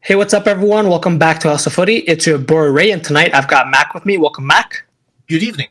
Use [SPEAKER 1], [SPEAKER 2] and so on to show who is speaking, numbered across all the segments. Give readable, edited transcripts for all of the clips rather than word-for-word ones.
[SPEAKER 1] Hey, what's up, everyone? Welcome back to House of Footy. It's your boy Ray, and tonight I've got Mac with me. Welcome, Mac.
[SPEAKER 2] Good evening.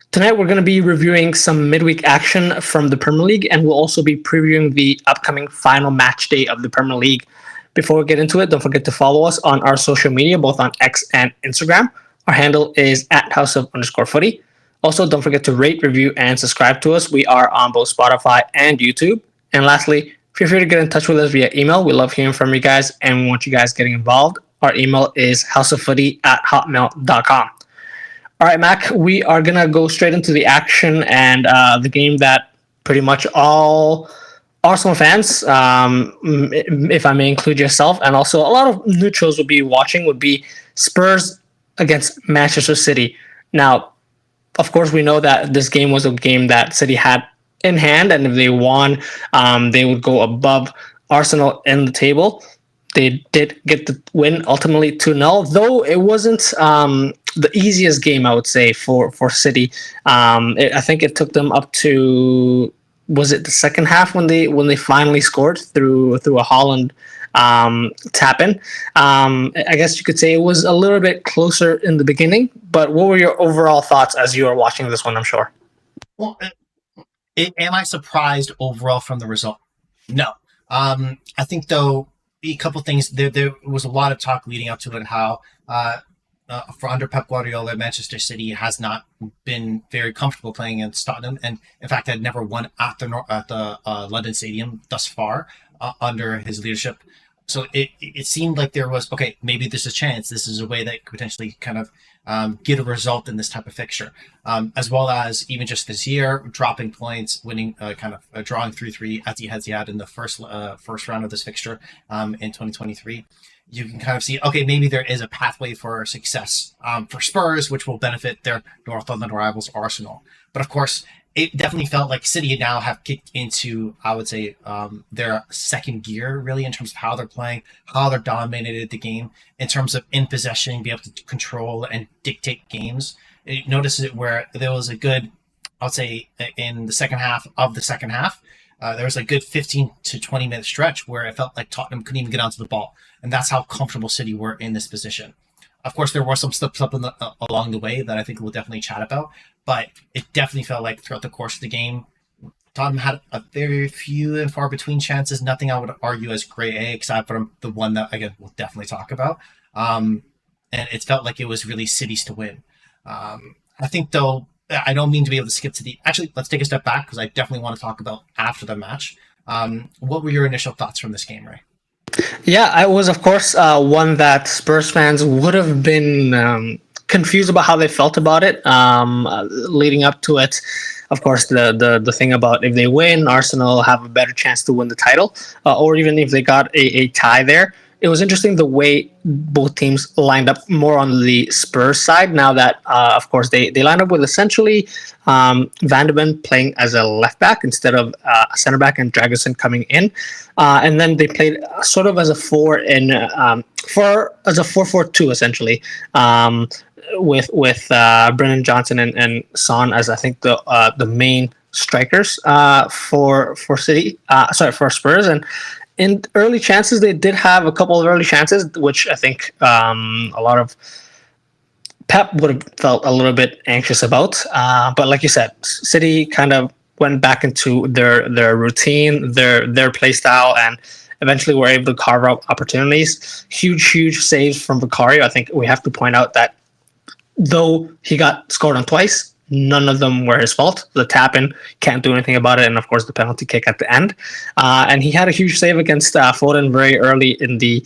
[SPEAKER 1] Tonight we're going to be reviewing some midweek action from the Premier League, and we'll also be previewing the upcoming final match day of the Premier League. Before we get into it, don't forget to follow us on our social media, both on X and Instagram. Our handle is at @house_of_footy. Also, don't forget to rate, review, and subscribe to us. We are on both Spotify and YouTube. And lastly, feel free to get in touch with us via email. We love hearing from you guys, and we want you guys getting involved. Our email is houseoffooty@hotmail.com. All right, Mac, we are going to go straight into the action and the game that pretty much all Arsenal fans, if I may include yourself, and also a lot of neutrals will be watching, would be Spurs against Manchester City. Now, of course, we know that this game was a game that City had in hand, and if they won, they would go above Arsenal in the table. They did get the win ultimately 2-0, though it wasn't the easiest game, I would say, for City. I think it took them up to, was it the second half when they finally scored through a Haaland tap in. I guess you could say it was a little bit closer in the beginning, but what were your overall thoughts as you were watching this one, I'm sure?
[SPEAKER 2] Well, am I surprised overall from the result? No. I think, though, a couple things. There was a lot of talk leading up to it, how for under Pep Guardiola, Manchester City has not been very comfortable playing against Tottenham, and in fact had never won at the London Stadium thus far under his leadership. So it seemed like there was, okay, maybe there's a chance. This is a way that could potentially kind of get a result in this type of fixture, as well as even just this year, dropping points, winning, drawing 3-3 as he had in the first round of this fixture in 2023. You can kind of see, okay, maybe there is a pathway for success for Spurs, which will benefit their North London rivals, Arsenal. But of course, it definitely felt like City now have kicked into, I would say, their second gear, really, in terms of how they're playing, how they're dominated the game, in terms of in possession, be able to control and dictate games. You notice it where there was a good, I would say, in the second half of the second half, there was a good 15 to 20 minute stretch where it felt like Tottenham couldn't even get onto the ball. And that's how comfortable City were in this position. Of course, there were some slips up along the way that I think we'll definitely chat about, but it definitely felt like throughout the course of the game, Tottenham had a very few and far between chances. Nothing I would argue as grade A, except for the one that, again, we'll definitely talk about. And it felt like it was really City's to win. I think, though, I don't mean to be able to skip to the... Actually, let's take a step back, because I definitely want to talk about after the match. What were your initial thoughts from this game, Ray?
[SPEAKER 1] Yeah, it was, of course, one that Spurs fans would have been confused about how they felt about it leading up to it. Of course, the thing about if they win, Arsenal have a better chance to win the title, or even if they got a tie there. It was interesting the way both teams lined up more on the Spurs side. Now that, of course, they lined up with essentially Van de Ven playing as a left back instead of a center back, and Dragusin coming in, and then they played sort of as a 4-4-2 essentially, with Brennan Johnson and Son as, I think, the main strikers for Spurs. And in early chances, they did have a couple of early chances, which I think a lot of Pep would have felt a little bit anxious about. But like you said, City kind of went back into their routine, their play style, and eventually were able to carve out opportunities. Huge saves from Vicario. I think we have to point out that though he got scored on twice, none of them were his fault. The tap-in, can't do anything about it, and of course the penalty kick at the end. And he had a huge save against Foden very early in the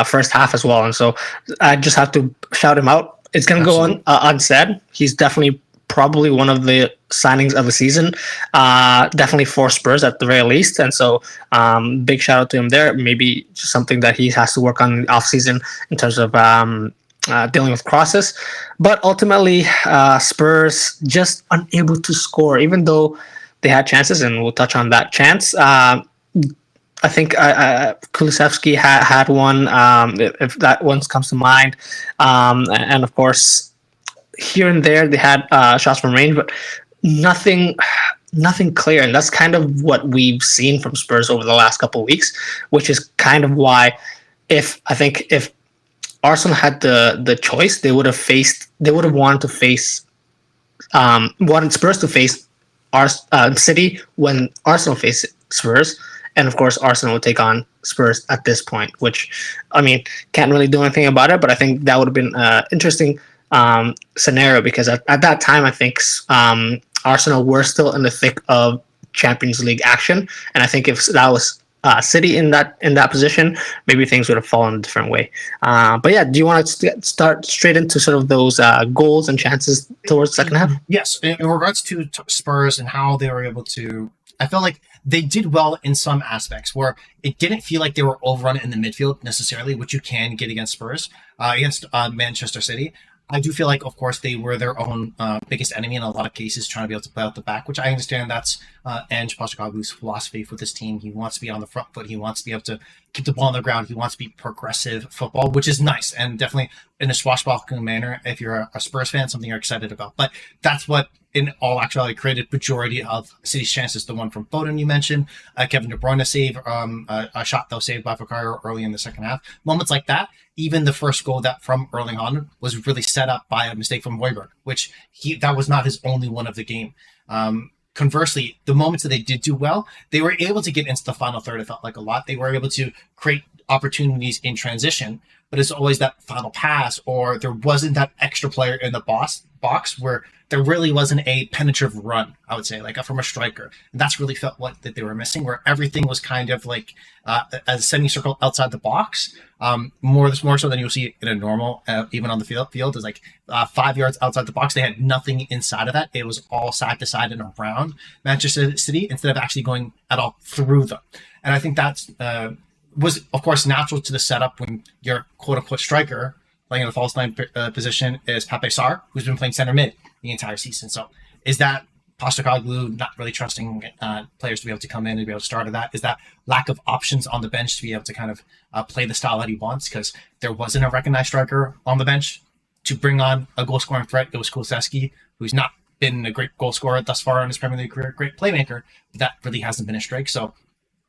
[SPEAKER 1] first half as well. And so I just have to shout him out. It's going to go on unsaid. He's definitely probably one of the signings of the season, definitely for Spurs at the very least. And so big shout out to him there. Maybe just something that he has to work on in the off-season in terms of dealing with crosses. But ultimately, Spurs just unable to score, even though they had chances, and we'll touch on that chance. I think Kulusevski had one, if that one comes to mind. And of course, here and there, they had shots from range, but nothing nothing clear, and that's kind of what we've seen from Spurs over the last couple of weeks, which is kind of why if Arsenal had the choice, they would have wanted to face wanted Spurs to face City when Arsenal face Spurs, and of course Arsenal would take on Spurs at this point, which I mean can't really do anything about it. But I think that would have been an interesting scenario because at that time I think Arsenal were still in the thick of Champions League action, and I think if that was City in that position, maybe things would have fallen a different way. But yeah, do you want to start straight into sort of those goals and chances towards the second half?
[SPEAKER 2] Yes, in regards to Spurs and how they were able to, I felt like they did well in some aspects where it didn't feel like they were overrun in the midfield necessarily, which you can get against Spurs, against Manchester City. I do feel like, of course, they were their own biggest enemy in a lot of cases, trying to be able to play out the back, which I understand that's Ange Postecoglou's philosophy for this team. He wants to be on the front foot. He wants to be able to keep the ball on the ground. He wants to be progressive football, which is nice and definitely in a swashbuckling manner. If you're a Spurs fan, something you're excited about. But that's what, in all actuality, created majority of City's chances. The one from Foden you mentioned, Kevin De Bruyne save, a shot that was saved by Fakayo early in the second half. Moments like that. Even the first goal that from Erling Haaland was really set up by a mistake from Højbjerg, which that was not his only one of the game. Conversely, the moments that they did do well, they were able to get into the final third. It felt like a lot. They were able to create opportunities in transition, but it's always that final pass, or there wasn't that extra player in the box where there really wasn't a penetrative run, I would say, like from a striker. And that's really felt what that they were missing, where everything was kind of like a semicircle outside the box, more so than you'll see in a normal, even on the field is like 5 yards outside the box. They had nothing inside of that. It was all side to side and around Manchester City instead of actually going at all through them. And I think that's was, of course, natural to the setup when your quote-unquote striker playing in a false nine position is Pape Sarr, who's been playing center mid the entire season. So is that Postecoglou not really trusting players to be able to come in and be able to start at that? Is that lack of options on the bench to be able to kind of play the style that he wants because there wasn't a recognized striker on the bench to bring on a goal-scoring threat? It was Kulusevski, who's not been a great goal scorer thus far in his Premier League career, great playmaker, but that really hasn't been a strike. So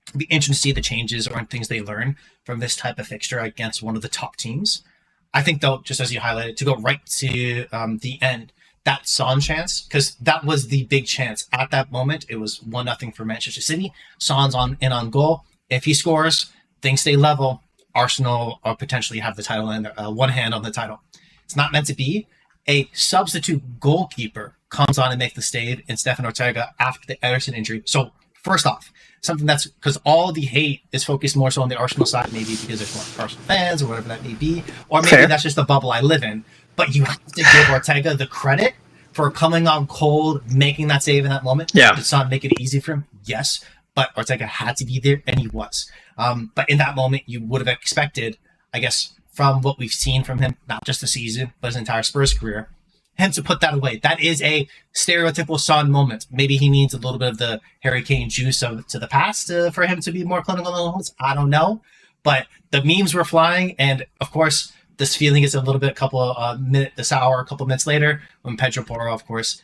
[SPEAKER 2] it'll be interesting to see the changes or things they learn from this type of fixture against one of the top teams. I think, though, just as you highlighted, to go right to the end, that Son chance, because that was the big chance. At that moment, it was 1-0 for Manchester City. Son's on goal. If he scores, things stay level. Arsenal or potentially have the title in one hand on the title. It's not meant to be. A substitute goalkeeper comes on and makes the save in Stefan Ortega after the Ederson injury. So, first off, something that's because all the hate is focused more so on the Arsenal side, maybe because there's more Arsenal fans or whatever that may be, or maybe that's just the bubble I live in. But you have to give Ortega the credit for coming on cold, making that save in that moment.
[SPEAKER 1] Yeah.
[SPEAKER 2] Did Son make it easy for him? Yes. But Ortega had to be there, and he was. But in that moment, you would have expected, I guess, from what we've seen from him, not just the season, but his entire Spurs career, him to put that away. That is a stereotypical Son moment. Maybe he needs a little bit of the Harry Kane juice to the past for him to be more clinical in the moments. I don't know. But the memes were flying, and of course, this feeling is a little bit a couple minutes later when Pedro Porro, of course,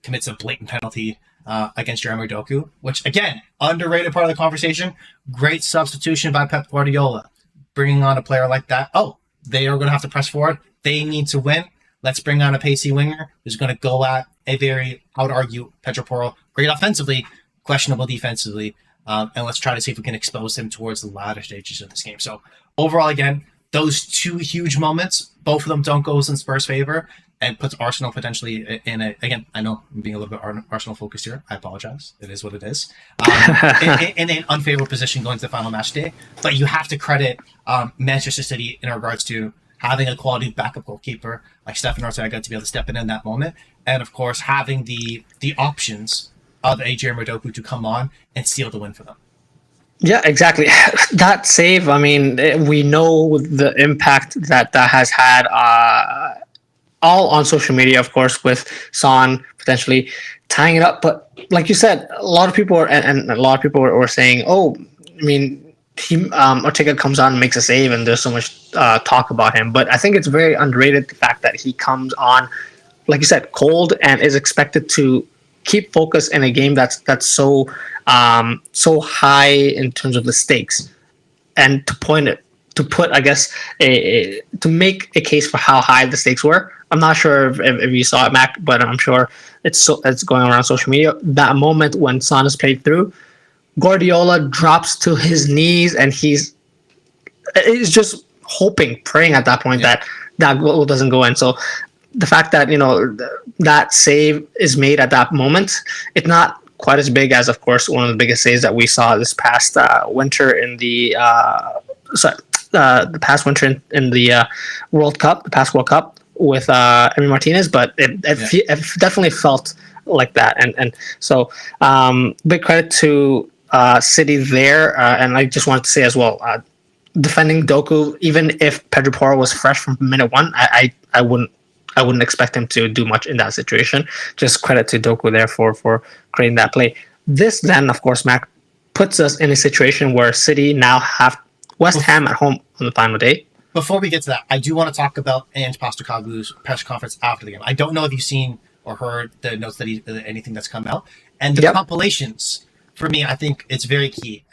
[SPEAKER 2] commits a blatant penalty against Jeremy Doku, which, again, underrated part of the conversation. Great substitution by Pep Guardiola. Bringing on a player like that. Oh, they are going to have to press forward. They need to win. Let's bring on a pacey winger who's going to go at a very, I would argue, Pedro Porro, great offensively, questionable defensively. And let's try to see if we can expose him towards the latter stages of this game. So overall, again, those two huge moments, both of them don't go in Spurs' favor and puts Arsenal potentially in a, again, I know I'm being a little bit Arsenal focused here. I apologize. It is what it is. In an unfavorable position going to the final match day. But you have to credit Manchester City in regards to having a quality backup goalkeeper like Stefan Ortega to be able to step in that moment. And, of course, having the options of a Jeremy Doku to come on and seal the win for them.
[SPEAKER 1] Yeah, exactly. That save, I mean, we know the impact that has had all on social media, of course, with Son potentially tying it up. But like you said, a lot of people were saying, oh, I mean, Ortega comes on and makes a save and there's so much talk about him. But I think it's very underrated, the fact that he comes on, like you said, cold and is expected to keep focus in a game that's so so high in terms of the stakes, and to put, I guess, to make a case for how high the stakes were. I'm not sure if you saw it, Mac, but I'm sure it's going around social media. That moment when Son is played through, Guardiola drops to his knees, and he's just hoping, praying at that point that that goal doesn't go in. So the fact that that save is made at that moment, it's not quite as big as, of course, one of the biggest saves that we saw this past winter in the the past winter in the World Cup, the past World Cup with Emi Martinez, but it definitely felt like that, and so big credit to City there, and I just wanted to say as well, defending Doku, even if Pedro Porro was fresh from minute one, I wouldn't expect him to do much in that situation. Just credit to Doku there for creating that play. This then, of course, Mac, puts us in a situation where City now have West Ham at home on the final day.
[SPEAKER 2] Before we get to that, I do want to talk about Ange Postecoglou's press conference after the game. I don't know if you've seen or heard the notes that anything that's come out. And the compilations, for me, I think it's very key.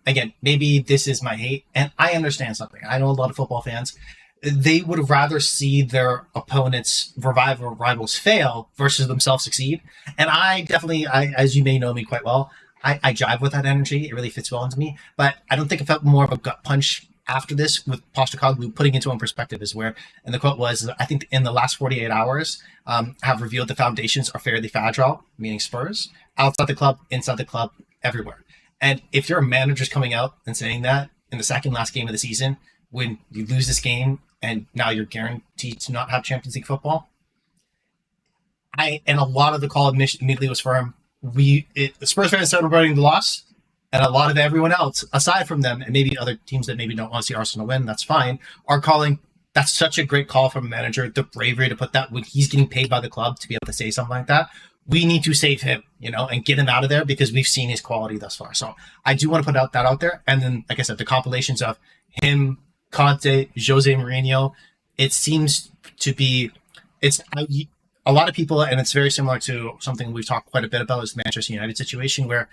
[SPEAKER 2] Again, maybe this is my hate, and I understand something. I know a lot of football fans. They would rather see their opponents' rivals fail versus themselves succeed. And I definitely, as you may know me quite well, I jive with that energy. It really fits well into me. But I don't think it felt more of a gut punch after this with Postecoglou putting into one perspective is where, and the quote was, I think in the last 48 hours have revealed the foundations are fairly fragile, meaning Spurs, outside the club, inside the club, everywhere. And if your manager's coming out and saying that in the second last game of the season, when you lose this game and now you're guaranteed to not have Champions League football, and a lot of the call immediately was firm. The Spurs fans celebrating the loss, and a lot of everyone else, aside from them, and maybe other teams that maybe don't want to see Arsenal win, that's fine, are calling, that's such a great call from a manager, the bravery to put that when he's getting paid by the club to be able to say something like that. We need to save him, and get him out of there because we've seen his quality thus far. So I do want to put that out there. And then, like I said, the compilations of him, Conte, Jose Mourinho, it seems to be, a lot of people, and it's very similar to something we've talked quite a bit about, is the Manchester United situation, where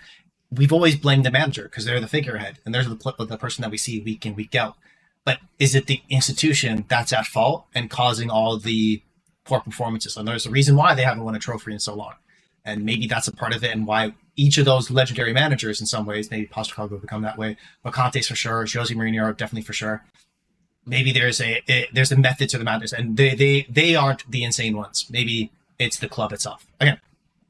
[SPEAKER 2] we've always blamed the manager because they're the figurehead and they're the person that we see week in, week out. But is it the institution that's at fault and causing all the poor performances? And there's a reason why they haven't won a trophy in so long. And maybe that's a part of it, and why each of those legendary managers, in some ways, maybe Postecoglou will become that way. But Conte's for sure, Jose Mourinho definitely for sure. Maybe there's a method to the madness, and they aren't the insane ones. Maybe it's the club itself. Again,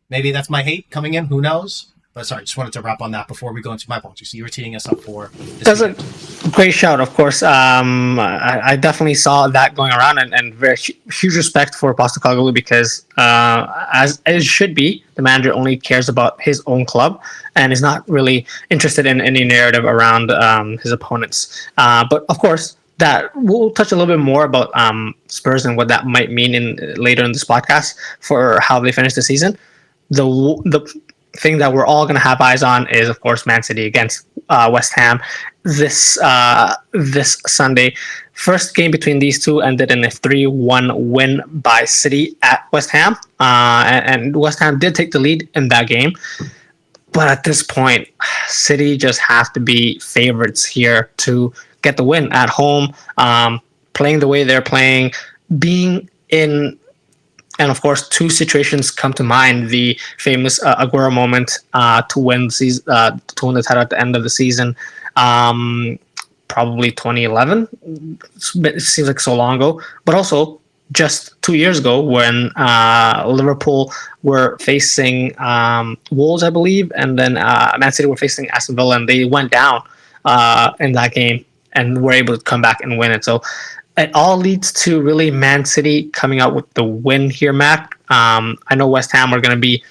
[SPEAKER 2] maybe that's my hate coming in. Who knows? But sorry, just wanted to wrap on that before we go into my apologies. So you were teeing us up for this.
[SPEAKER 1] That's a great shout, of course. I definitely saw that going around, and very huge respect for Postecoglou because, as it should be, the manager only cares about his own club and is not really interested in any narrative around his opponents. But of course, that we'll touch a little bit more about Spurs and what that might mean later in this podcast for how they finish the season. The thing that we're all going to have eyes on is, of course, Man City against West Ham this Sunday. First game between these two ended in a 3-1 win by City at West Ham, and West Ham did take the lead in that game. But at this point, City just have to be favorites here to get the win at home, playing the way they're playing, being in. And of course, two situations come to mind: the famous Aguero moment to win the title at the end of the season, probably 2011. It seems like so long ago, but also just 2 years ago when Liverpool were facing Wolves, I believe, and then Man City were facing Aston Villa, and they went down in that game and were able to come back and win it. So it all leads to really Man City coming out with the win here, Mac. I know West Ham are going to be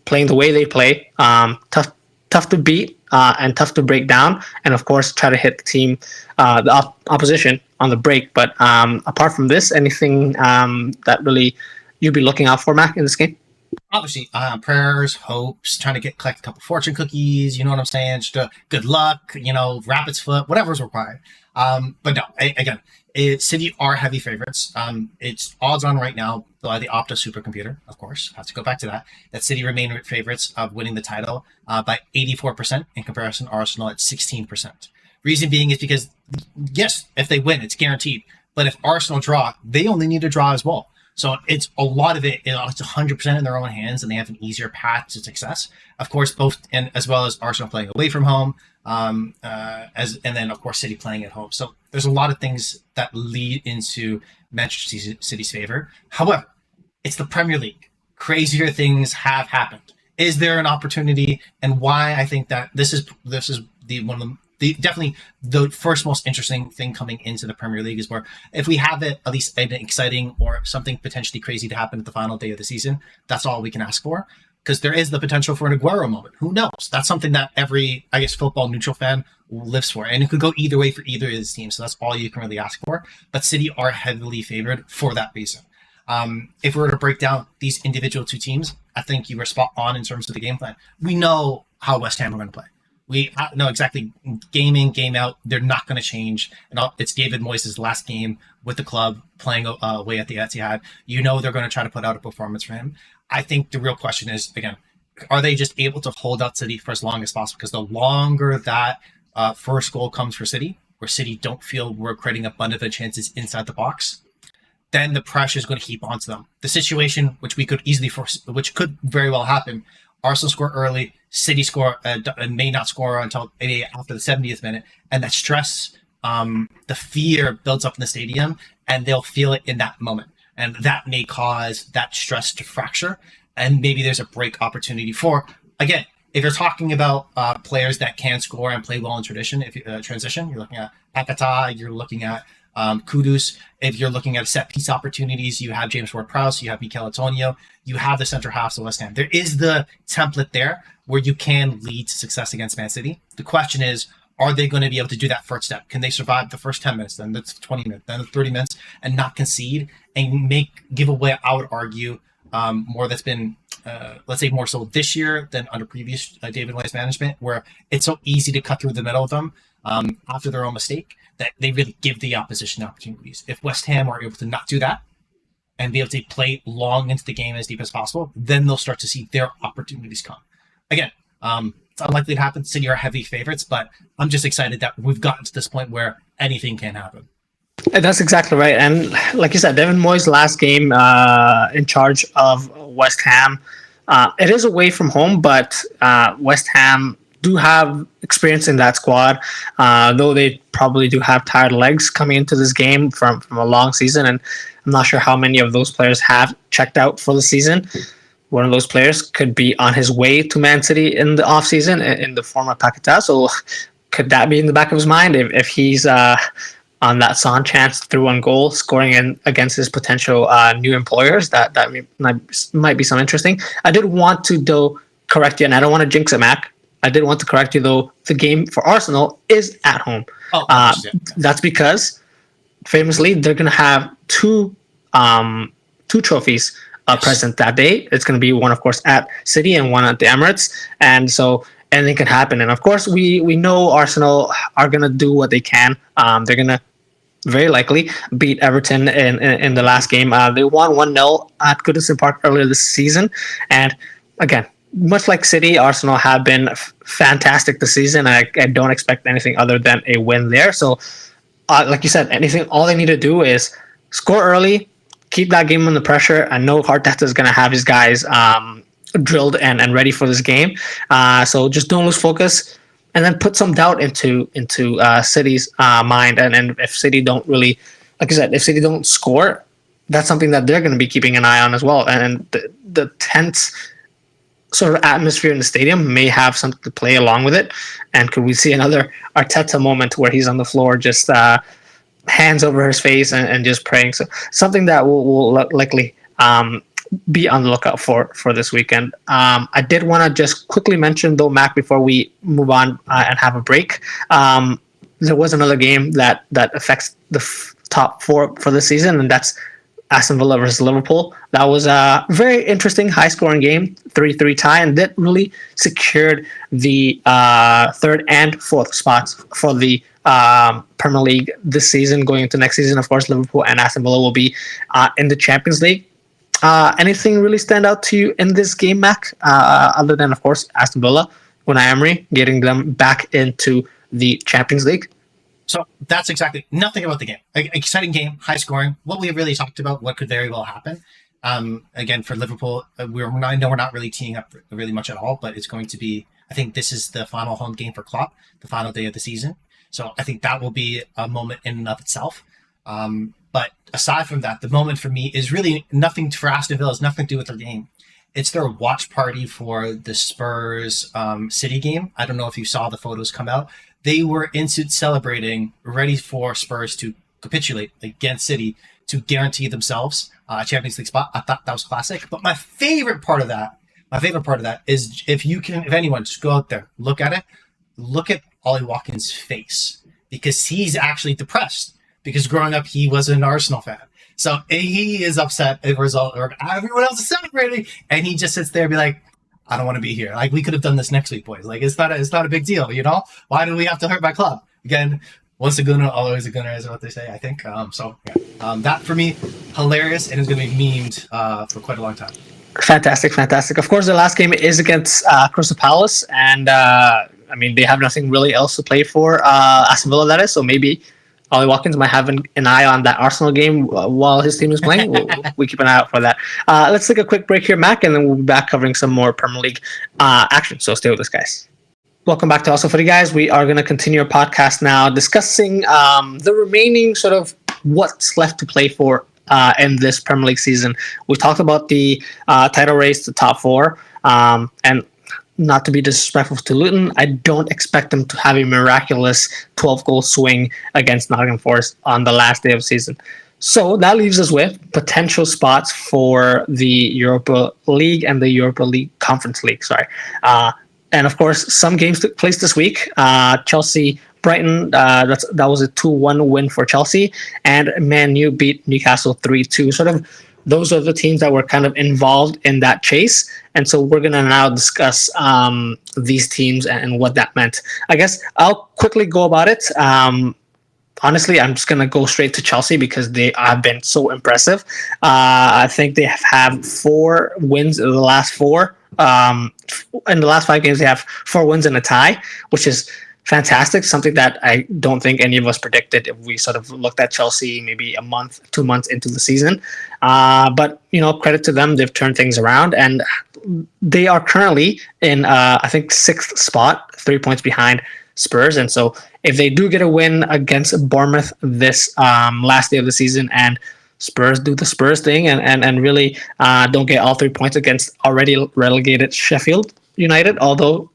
[SPEAKER 1] playing the way they play, tough to beat and tough to break down, and of course try to hit the team, the opposition on the break. But apart from this, anything that really you'd be looking out for, Mac, in this game?
[SPEAKER 2] Obviously, prayers, hopes, trying to collect a couple fortune cookies, you know what I'm saying? Just good luck, rabbit's foot, whatever's required. But no, again, City are heavy favorites. It's odds on right now by the Opta supercomputer, of course. I have to go back to that. That City remain favorites of winning the title by 84% in comparison to Arsenal at 16%. Reason being is because, yes, if they win, it's guaranteed. But if Arsenal draw, they only need to draw as well. So it's a lot of it. It's 100% in their own hands, and they have an easier path to success. Of course, both and as well as Arsenal playing away from home, and then of course City playing at home. So there's a lot of things that lead into Manchester City's favor. However, it's the Premier League. Crazier things have happened. Is there an opportunity? And why I think that this is the one of definitely the first most interesting thing coming into the Premier League is where if we have it at least an exciting or something potentially crazy to happen at the final day of the season, that's all we can ask for. Because there is the potential for an Aguero moment. Who knows? That's something that every, I guess, football neutral fan lives for. And it could go either way for either of these teams. So that's all you can really ask for. But City are heavily favored for that reason. If we were to break down these individual two teams, I think you were spot on in terms of the game plan. We know how West Ham are going to play. We know exactly game in, game out. They're not going to change. And it's David Moyes' last game with the club playing away at the Etihad. You know they're going to try to put out a performance for him. I think the real question is, again, are they just able to hold out City for as long as possible? Because the longer that first goal comes for City, where City don't feel we're creating abundant chances inside the box, then the pressure is going to heap onto them. The situation, which we could easily which could very well happen, Arsenal score early, City score and may not score until maybe after the 70th minute, and that stress, the fear builds up in the stadium, and they'll feel it in that moment. And that may cause that stress to fracture, and maybe there's a break opportunity for, again, if you're talking about players that can score and play well in transition, you're looking at Paquetá, you're looking at Kudus. If you're looking at set piece opportunities, you have James Ward-Prowse, you have Mikel Antonio, you have the center halves of West Ham. There is the template there where you can lead to success against Man City. The question is, are they going to be able to do that first step? Can they survive the first 10 minutes, then the 20 minutes, then the 30 minutes, and not concede and give away, I would argue, more that's been, let's say, more so this year than under previous David Moyes management, where it's so easy to cut through the middle of them after their own mistake that they really give the opposition opportunities. If West Ham are able to not do that and be able to play long into the game as deep as possible, then they'll start to see their opportunities come. Again, it's unlikely to happen. City are heavy favorites, but I'm just excited that we've gotten to this point where anything can happen.
[SPEAKER 1] That's exactly right. And like you said, David Moyes' last game in charge of West Ham, it is away from home, but West Ham do have experience in that squad, though they probably do have tired legs coming into this game from a long season. And I'm not sure how many of those players have checked out for the season. One of those players could be on his way to Man City in the offseason in the form of Paquetá. So could that be in the back of his mind if he's on that Son chance through on goal, scoring against his potential new employers? That might be some interesting. I did want to, though, correct you, and I don't want to jinx it, Mac. I did want to correct you, though. The game for Arsenal is at home. That's because, famously, they're going to have two trophies present that day. It's going to be one, of course, at City and one at the Emirates. And so anything can happen. And, of course, we know Arsenal are going to do what they can. They're going to very likely beat Everton in the last game. They won 1-0 at Goodison Park earlier this season. And, again, much like City, Arsenal have been fantastic this season. I don't expect anything other than a win there. So, like you said, all they need to do is score early, keep that game under pressure. I know Arteta is going to have his guys drilled and ready for this game. So just don't lose focus, and then put some doubt into City's mind. And if City don't really, like I said, if City don't score, that's something that they're going to be keeping an eye on as well. And the tense sort of atmosphere in the stadium may have something to play along with it. And could we see another Arteta moment where he's on the floor just hands over his face and just praying? So something that will likely be on the lookout for this weekend. I did want to just quickly mention, though, Mac, before we move on and have a break, there was another game that affects the top four for the season, and that's Aston Villa versus Liverpool. That was a very interesting, high-scoring game, 3-3 tie, and that really secured the third and fourth spots for the Premier League this season. Going into next season, of course, Liverpool and Aston Villa will be in the Champions League. Anything really stand out to you in this game, Mac? Other than, of course, Aston Villa, Unai Emery getting them back into the Champions League.
[SPEAKER 2] So that's exactly nothing about the game. Exciting game, high scoring. What we really talked about, what could very well happen. Again, for Liverpool, we're not really teeing up really much at all, but it's going to be, I think this is the final home game for Klopp, the final day of the season. So I think that will be a moment in and of itself. But aside from that, the moment for me is really nothing for Aston Villa, has nothing to do with their game. It's their watch party for the Spurs City game. I don't know if you saw the photos come out. They were in suit celebrating, ready for Spurs to capitulate against City to guarantee themselves a Champions League spot. I thought that was classic. But my favorite part of that is if anyone, just go out there, look at it, look at Ollie Watkins' face, because he's actually depressed, because growing up he was an Arsenal fan. So he is upset as a result, or everyone else is celebrating, and he just sits there and be like, I don't want to be here. Like, we could have done this next week, boys. Like, it's not a big deal, you know? Why do we have to hurt my club? Again, once a Gunner, always a Gunner, is what they say, I think. That for me, hilarious, and is going to be memed for quite a long time.
[SPEAKER 1] Fantastic. Of course, the last game is against Crystal Palace, and they have nothing really else to play for, Aston Villa, that is, so maybe Ollie Watkins might have an eye on that Arsenal game while his team is playing. We keep an eye out for that. Let's take a quick break here, Mac, and then we'll be back covering some more Premier League action. So stay with us, guys. Welcome back to Also Footy, guys. We are going to continue our podcast now, discussing the remaining sort of what's left to play for in this Premier League season. We talked about the title race, the top four, and not to be disrespectful to Luton, I don't expect them to have a miraculous 12-goal swing against Nottingham Forest on the last day of the season. So that leaves us with potential spots for the Europa League and the Europa League Conference League. And of course, some games took place this week. Chelsea, Brighton, that was a 2-1 win for Chelsea, and Man U beat Newcastle 3-2. Sort of, those are the teams that were kind of involved in that chase. And so we're going to now discuss these teams and what that meant. I guess I'll quickly go about it. Honestly, I'm just going to go straight to Chelsea because they have been so impressive. I think they have 4 wins in the last 4. In the last 5 games, they have 4 wins and a tie, which is fantastic. Something that I don't think any of us predicted if we sort of looked at Chelsea maybe a month, 2 months into the season. But, credit to them. They've turned things around, and they are currently in, I think, 6th spot, 3 points behind Spurs. And so if they do get a win against Bournemouth this last day of the season, and Spurs do the Spurs thing and really don't get all 3 points against already relegated Sheffield United, although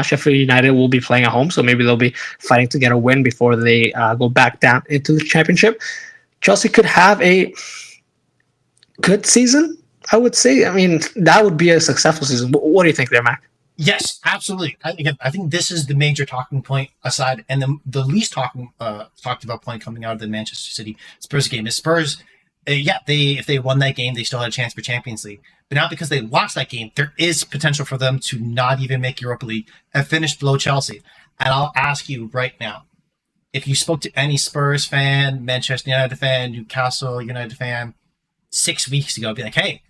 [SPEAKER 1] Sheffield United will be playing at home, so maybe they'll be fighting to get a win before they go back down into the championship. Chelsea could have a good season, I would say. I mean, that would be a successful season. What do you think there, Mac?
[SPEAKER 2] Yes, absolutely. I think this is the major talking point aside, and the least talked about point coming out of the Manchester City Spurs game is Spurs. If they won that game, they still had a chance for Champions League. But now because they lost that game, there is potential for them to not even make Europa League and finish below Chelsea. And I'll ask you right now, if you spoke to any Spurs fan, Manchester United fan, Newcastle United fan 6 weeks ago, be like, hey,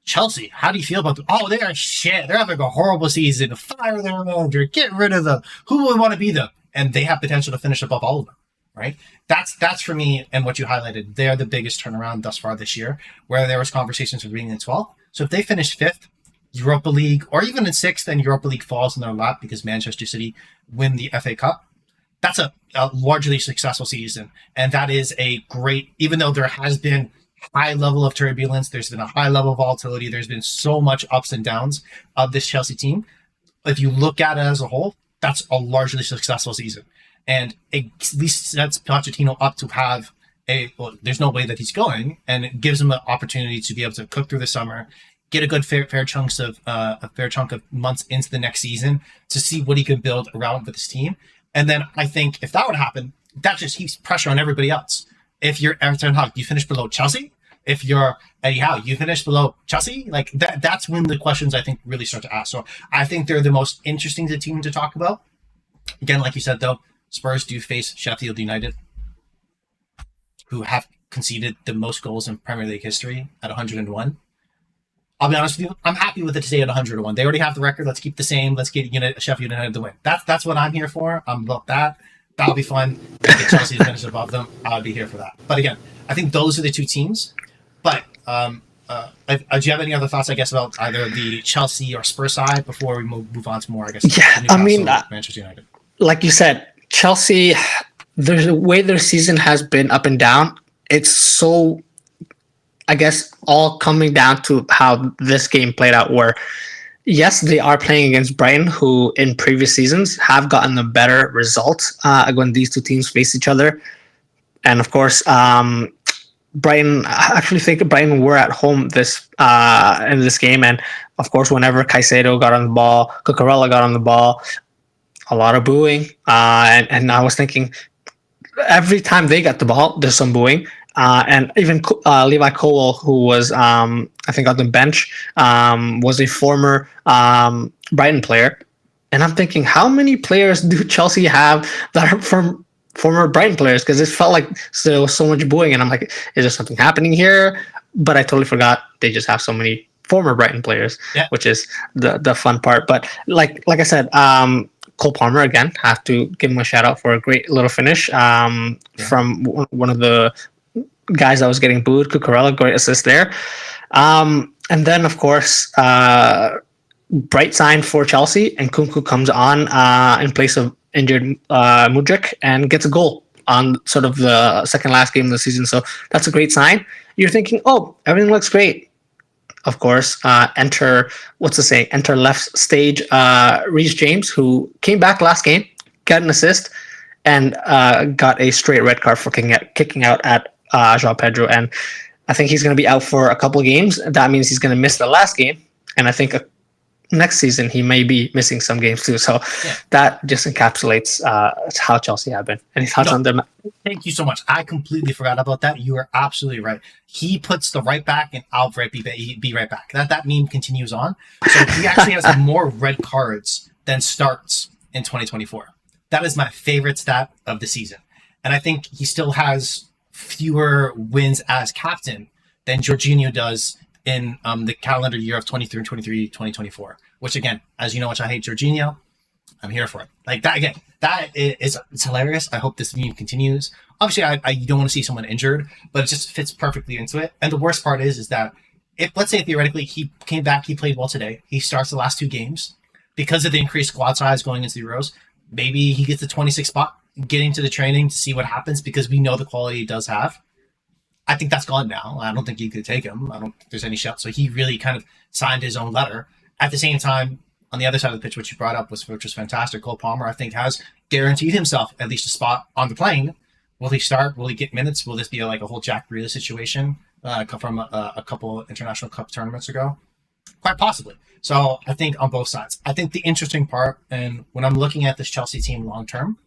[SPEAKER 2] Chelsea, how do you feel about them? Oh, they are shit. They're having a horrible season. Fire their manager. Get rid of them. Who would want to be them? And they have potential to finish above all of them. Right? That's for me, and what you highlighted. They're the biggest turnaround thus far this year, where there was conversations for being in 12th. So if they finish 5th, Europa League, or even in 6th, then Europa League falls in their lap because Manchester City win the FA Cup. That's a largely successful season. And that is a great, even though there has been high level of turbulence, there's been a high level of volatility, there's been so much ups and downs of this Chelsea team. If you look at it as a whole, that's a largely successful season. And it at least sets Pochettino up to have there's no way that he's going, and it gives him an opportunity to be able to cook through the summer, get a good fair chunk of months into the next season to see what he can build around with his team. And then I think if that would happen, that just heaps pressure on everybody else. If you're Everton Hawk, you finish below Chelsea. If you're Eddie Howe, you finish below Chelsea. Like that's when the questions I think really start to ask. So I think they're the most interesting team to talk about. Again, like you said though, Spurs do face Sheffield United, who have conceded the most goals in Premier League history at 101. I'll be honest with you, I'm happy with it to stay at 101. They already have the record. Let's keep the same. Let's get Sheffield United to win. That's what I'm here for. I'm about that. That'll be fun. Get Chelsea to finish above them. I'll be here for that. But again, I think those are the two teams. But do you have any other thoughts, I guess, about either the Chelsea or Spurs side before we move on to more, I guess,
[SPEAKER 1] Yeah, I mean,
[SPEAKER 2] Manchester United?
[SPEAKER 1] Like you said, Chelsea, the way their season has been up and down, it's so, I guess, all coming down to how this game played out, where yes, they are playing against Brighton, who in previous seasons have gotten the better results when these two teams face each other. And of course, Brighton, I actually think Brighton were at home this in this game. And of course, whenever Caicedo got on the ball, Cucurella got on the ball, a lot of booing. And I was thinking, every time they got the ball, there's some booing. And even Levi Colwill, who was, I think, on the bench, was a former Brighton player. And I'm thinking, how many players do Chelsea have that are from former Brighton players? Because it felt like there was so much booing. And I'm like, is there something happening here? But I totally forgot they just have so many former Brighton players, which is the fun part. But like I said, Cole Palmer, again, have to give him a shout out for a great little finish from one of the guys that was getting booed. Cucurella, great assist there. And then, of course, bright sign for Chelsea, and Nkunku comes on in place of injured Mudryk and gets a goal on sort of the second last game of the season. So that's a great sign. You're thinking, oh, everything looks great. Of course, enter left stage Reece James, who came back last game, got an assist, and got a straight red card for kicking out at João Pedro. And I think he's going to be out for a couple of games. That means he's going to miss the last game. And I think next season he may be missing some games too. So that just encapsulates how Chelsea have been. Any thoughts on them?
[SPEAKER 2] Thank you so much. I completely forgot about that. You are absolutely right. He puts the right back, and I'll be right back. That meme continues on. So he actually has more red cards than starts in 2024. That is my favorite stat of the season. And I think he still has fewer wins as captain than Jorginho does in the calendar year of 2024, which again, as you know, I hate Jorginho. I'm here for it. Like that again, it's hilarious. I hope this meme continues. Obviously, I don't want to see someone injured, but it just fits perfectly into it. And the worst part is that if, let's say, theoretically, he came back, he played well today, he starts the last two games, because of the increased squad size going into the Euros, maybe he gets the 26th spot, getting to the training to see what happens, because we know the quality he does have. I think that's gone now. I don't think you could take him. I don't think there's any shot. So he really kind of signed his own letter. At the same time, on the other side of the pitch, which you brought up, which was fantastic, Cole Palmer, I think, has guaranteed himself at least a spot on the plane. Will he start? Will he get minutes? Will this be like a whole Jack Grealish situation from a couple international cup tournaments ago? Quite possibly. So I think on both sides. I think the interesting part, and when I'm looking at this Chelsea team long term,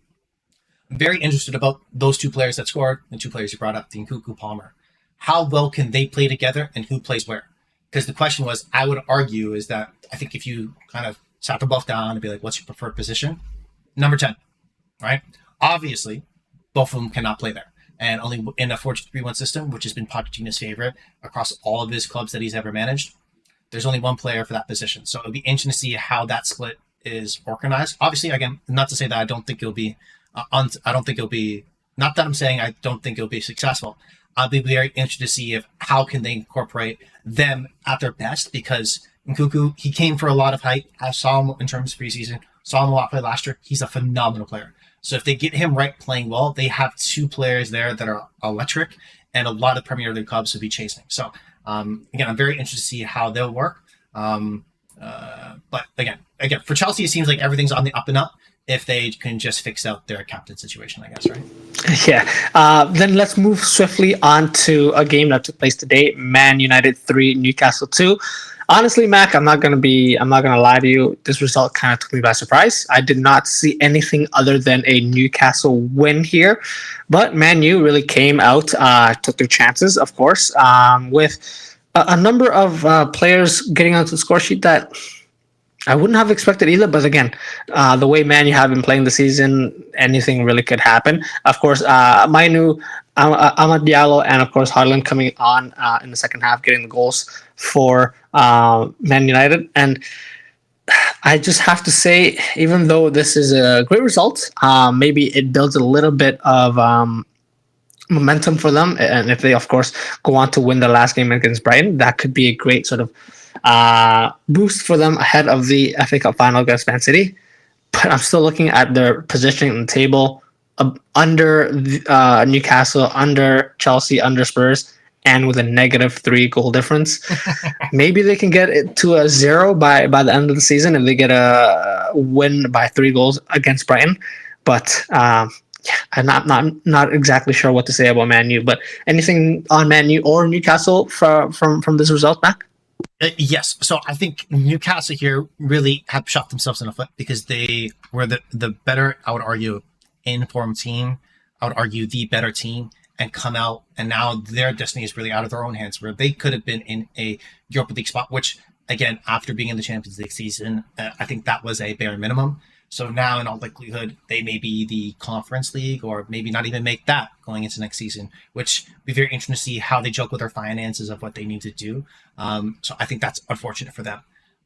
[SPEAKER 2] I'm very interested about those two players that scored and two players you brought up, Nkunku, Palmer. How well can they play together, and who plays where? Because the question was, I would argue, is that I think if you kind of sat them both down and be like, what's your preferred position? Number 10, right? Obviously, both of them cannot play there. And only in a 4-2-3-1 system, which has been Pochettino's favorite across all of his clubs that he's ever managed, there's only one player for that position. So it'll be interesting to see how that split is organized. Obviously, again, not to say that I don't think it'll be not that I'm saying I don't think it'll be successful. I'll be very interested to see how can they incorporate them at their best, because Nkunku, he came for a lot of hype. I saw him in terms of preseason, saw him a lot play last year. He's a phenomenal player. So if they get him right playing well, they have two players there that are electric, and a lot of Premier League clubs will be chasing. So again, I'm very interested to see how they'll work. But again, for Chelsea, it seems like everything's on the up and up if they can just fix out their captain situation, I guess, right?
[SPEAKER 1] Yeah. Then let's move swiftly on to a game that took place today. Man United 3, Newcastle 2. Honestly, Mac, I'm not gonna lie to you. This result kind of took me by surprise. I did not see anything other than a Newcastle win here, but Man U really came out, took their chances, of course, with a number of players getting onto the score sheet that I wouldn't have expected either, but again, the way Man U have been playing the season, anything really could happen. Of course, Mainu, Amad Diallo, and of course Haaland coming on in the second half, getting the goals for Man United. And I just have to say, even though this is a great result, maybe it builds a little bit of momentum for them. And if they, of course, go on to win the last game against Brighton, that could be a great sort of boost for them ahead of the FA Cup final against Man City. But I'm still looking at their positioning in the table under Newcastle, under Chelsea, under Spurs, and with a -3 goal difference. Maybe they can get it to a 0 by the end of the season if they get a win by 3 goals against Brighton. But I'm not exactly sure what to say about Man U. But anything on Man U or Newcastle from this result, Mac?
[SPEAKER 2] Yes. So I think Newcastle here really have shot themselves in the foot because they were the better, I would argue, informed team. I would argue the better team, and come out, and now their destiny is really out of their own hands, where they could have been in a Europa League spot, which, again, after being in the Champions League season, I think that was a bare minimum. So now, in all likelihood, they may be the Conference League, or maybe not even make that going into next season, which will be very interesting to see how they joke with their finances of what they need to do. So I think that's unfortunate for them.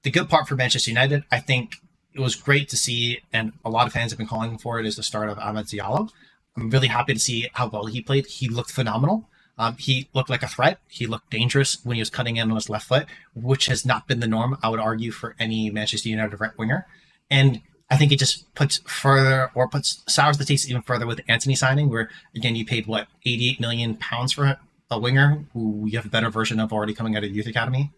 [SPEAKER 2] The good part for Manchester United, I think it was great to see, and a lot of fans have been calling for it, is the start of Amad Diallo. I'm really happy to see how well he played. He looked phenomenal. He looked like a threat. He looked dangerous when he was cutting in on his left foot, which has not been the norm, I would argue, for any Manchester United right winger. And I think it just sours the taste even further with the Antony signing, where, again, you paid, what, £88 million for a winger who you have a better version of already coming out of youth academy?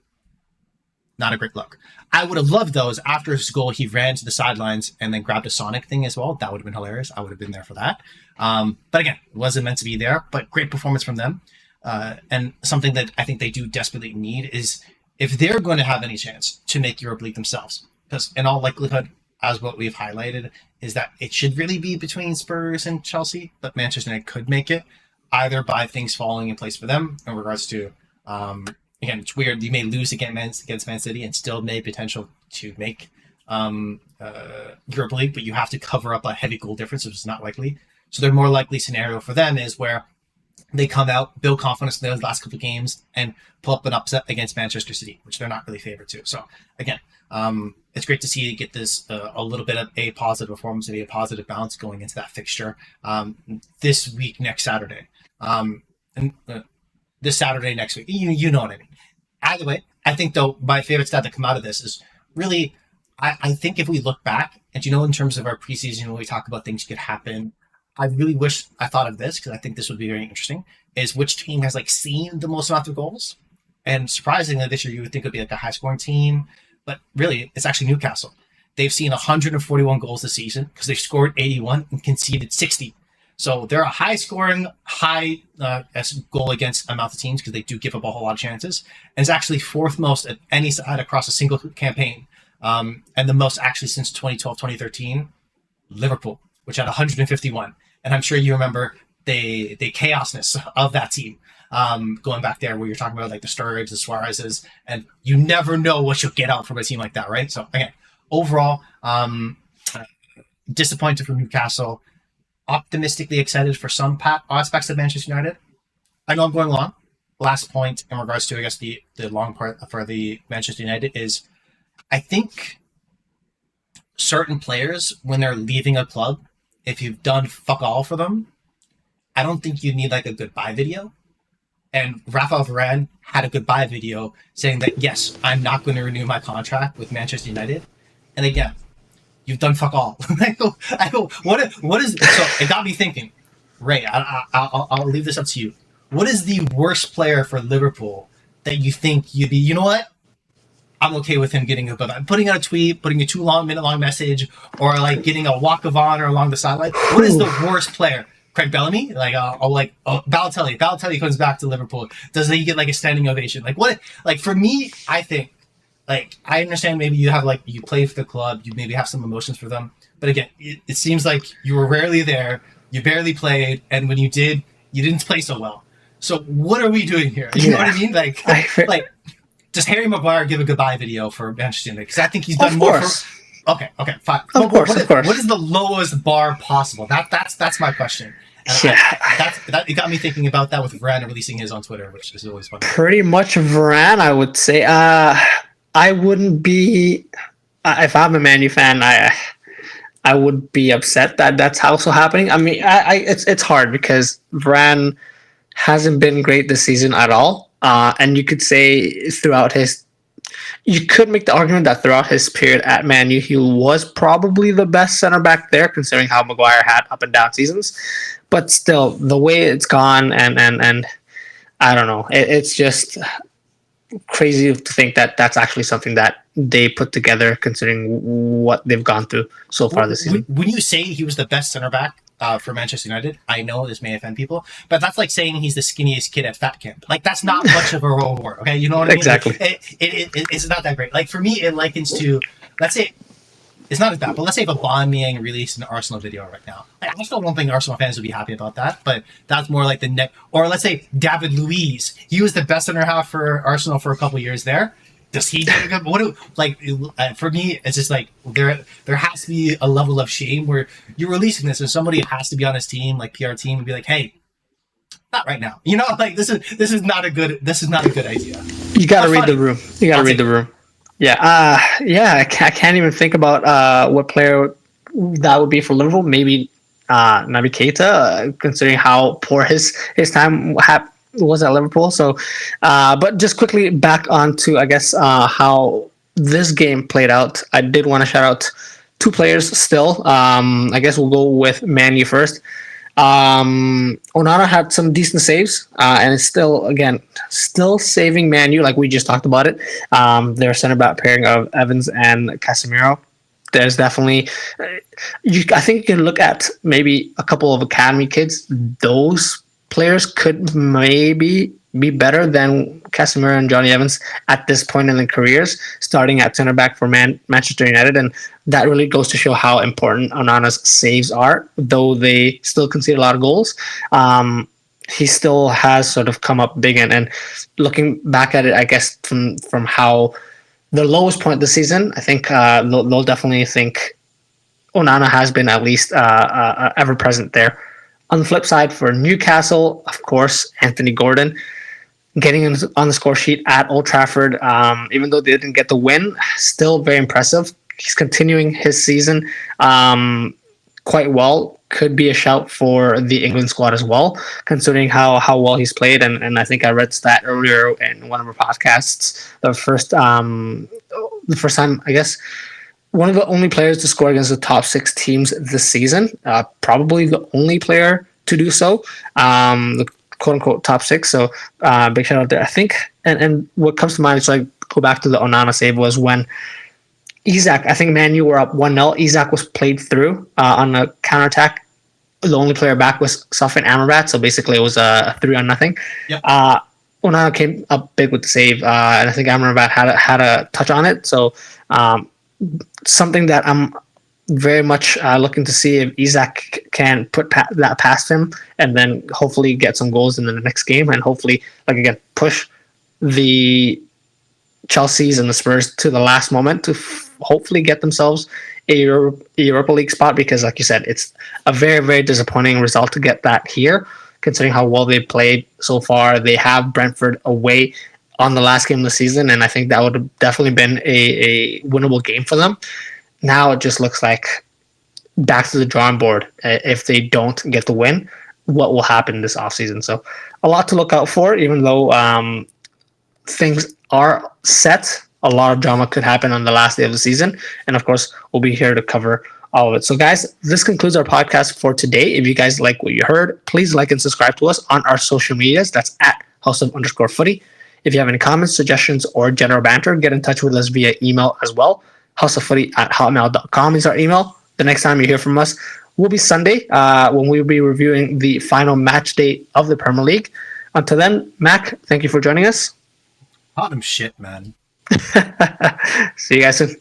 [SPEAKER 2] Not a great look. I would have loved those. After his goal, he ran to the sidelines and then grabbed a Sonic thing as well. That would have been hilarious. I would have been there for that. But again, it wasn't meant to be there, but great performance from them. And something that I think they do desperately need is, if they're going to have any chance to make Europa League themselves, because in all likelihood, as what we've highlighted, is that it should really be between Spurs and Chelsea, but Manchester United could make it, either by things falling in place for them in regards to, again, it's weird, you may lose against Man City and still may potential to make Europa League, but you have to cover up a heavy goal difference, which is not likely. So the more likely scenario for them is where they come out, build confidence in those last couple of games, and pull up an upset against Manchester City, which they're not really favored to. So again, it's great to see you get this a little bit of a positive performance, maybe a positive bounce going into that fixture this week, next Saturday, and this Saturday next week. You know what I mean. Either way, I think, though, my favorite stat that come out of this is really, I think if we look back, and in terms of our preseason, when we talk about things could happen, I really wish I thought of this, because I think this would be very interesting, is which team has seen the most amount of goals. And surprisingly, this year you would think it would be a high-scoring team, but really, it's actually Newcastle. They've seen 141 goals this season because they've scored 81 and conceded 60. So they're a high-scoring, high goal against amount of teams, because they do give up a whole lot of chances. And it's actually fourth most at any side across a single campaign. And the most actually since 2012, 2013, Liverpool, which had 151. And I'm sure you remember the chaosness of that team. Going back there where you're talking about the Sturridge, the Suarez's, and you never know what you'll get out from a team like that, right? So again, overall, disappointed for Newcastle. Optimistically excited for some aspects of Manchester United. I know I'm going long. Last point in regards to, I guess, the long part for the Manchester United is, I think certain players, when they're leaving a club, if you've done fuck all for them, I don't think you need a goodbye video. And Rafael Varane had a goodbye video saying that, yes, I'm not going to renew my contract with Manchester United. And again, you've done fuck all. I go, what is, so it got me thinking, Ray, I'll leave this up to you. What is the worst player for Liverpool that you think you'd be, you know what? I'm okay with him getting a goodbye. Putting out a tweet, putting a 2-minute-long message, or getting a walk of honor along the sideline. What is the worst player? Craig Bellamy? Balotelli. Balotelli comes back to Liverpool. Does he get a standing ovation? What? For me, I think, I understand maybe you have you play for the club, you maybe have some emotions for them, but again, it seems like you were rarely there, you barely played, and when you did, you didn't play so well. So what are we doing here? You know what I mean? does Harry Maguire give a goodbye video for Manchester United? Because I think he's done
[SPEAKER 1] Of
[SPEAKER 2] more
[SPEAKER 1] course.
[SPEAKER 2] for. Okay, fine.
[SPEAKER 1] Of course.
[SPEAKER 2] What is the lowest bar possible? That's my question. And
[SPEAKER 1] Yeah.
[SPEAKER 2] it got me thinking about that with Varane releasing his on Twitter, which is always fun.
[SPEAKER 1] Pretty much Varane, I would say. I wouldn't be if I'm a Man U fan. I would be upset that that's also happening. I mean, it's hard because Varane hasn't been great this season at all. And you could say you could make the argument that throughout his period at Man U, he was probably the best center back there, considering how Maguire had up and down seasons. But still, the way it's gone, and I don't know, it's just crazy to think that that's actually something that they put together, considering what they've gone through so far this season.
[SPEAKER 2] When you say he was the best center back for Manchester United, I know this may offend people, but that's like saying he's the skinniest kid at fat camp. Like, that's not much of a reward, okay? You know what I mean?
[SPEAKER 1] Exactly.
[SPEAKER 2] Like, it's not that great. Like, for me, it likens to, let's say, it's not as bad, but let's say if Aubameyang released an Arsenal video right now. Like, I still don't think Arsenal fans would be happy about that, but that's more like the net. Or let's say David Luiz, he was the best center half for Arsenal for a couple years there. Does he get a good? For me, it's just like there has to be a level of shame where you're releasing this, and somebody has to be on his team, like PR team, and be like, "Hey, not right now." You know, like this is not a good idea.
[SPEAKER 1] You got to read the room. You got to read the room. Yeah, I can't even think about what player that would be for Liverpool. Maybe Naby Keita, considering how poor his time was at Liverpool. So, but just quickly back onto, I guess, how this game played out. I did want to shout out two players still. I guess we'll go with Man U first. Onana had some decent saves, and it's still saving Man U, like we just talked about it. Their center back pairing of Evans and Casemiro. There's definitely, I think you can look at maybe a couple of academy kids. Those players could maybe be better than Casemiro and Johnny Evans at this point in their careers, starting at center back for Manchester United. And that really goes to show how important Onana's saves are, though they still concede a lot of goals. He still has sort of come up big. And looking back at it, I guess, from how the lowest point this season, I think they'll definitely think Onana has been at least ever present there. On the flip side, for Newcastle, of course, Anthony Gordon getting on the score sheet at Old Trafford, even though they didn't get the win, still very impressive. He's continuing his season quite well. Could be a shout for the England squad as well, considering how well he's played. And I think I read stat earlier in one of our podcasts, the first time, I guess, one of the only players to score against the top 6 teams this season, probably the only player to do so, the quote-unquote top 6. So big shout out there. I think, and what comes to mind is, like, go back to the Onana save, was when Isak, I think Man U were up 1-0. Isak was played through on a counterattack. The only player back was Sofyan Amrabat, so basically it was a 3-0.
[SPEAKER 2] Yep.
[SPEAKER 1] Onana came up big with the save, and I think Amrabat had a touch on it. So something that I'm very much looking to see if Isak can put that past him, and then hopefully get some goals in the next game, and hopefully, like, again, push the Chelsea's and the Spurs to the last moment to hopefully get themselves a Europa League spot, because, like you said, it's a very, very disappointing result to get that here, considering how well they've played so far. They have Brentford away on the last game of the season, and I think that would have definitely been a winnable game for them. Now it just looks like back to the drawing board. If they don't get the win, what will happen this offseason? So a lot to look out for, even though things are set. A lot of drama could happen on the last day of the season. And of course, we'll be here to cover all of it. So guys, this concludes our podcast for today. If you guys like what you heard, please like and subscribe to us on our social medias. That's at house_of_footy. If you have any comments, suggestions, or general banter, get in touch with us via email as well. houseoffooty@hotmail.com is our email. The next time you hear from us will be Sunday, when we'll be reviewing the final match day of the Premier League. Until then, Mac, thank you for joining us.
[SPEAKER 2] Tottenham shit, man.
[SPEAKER 1] See you guys soon.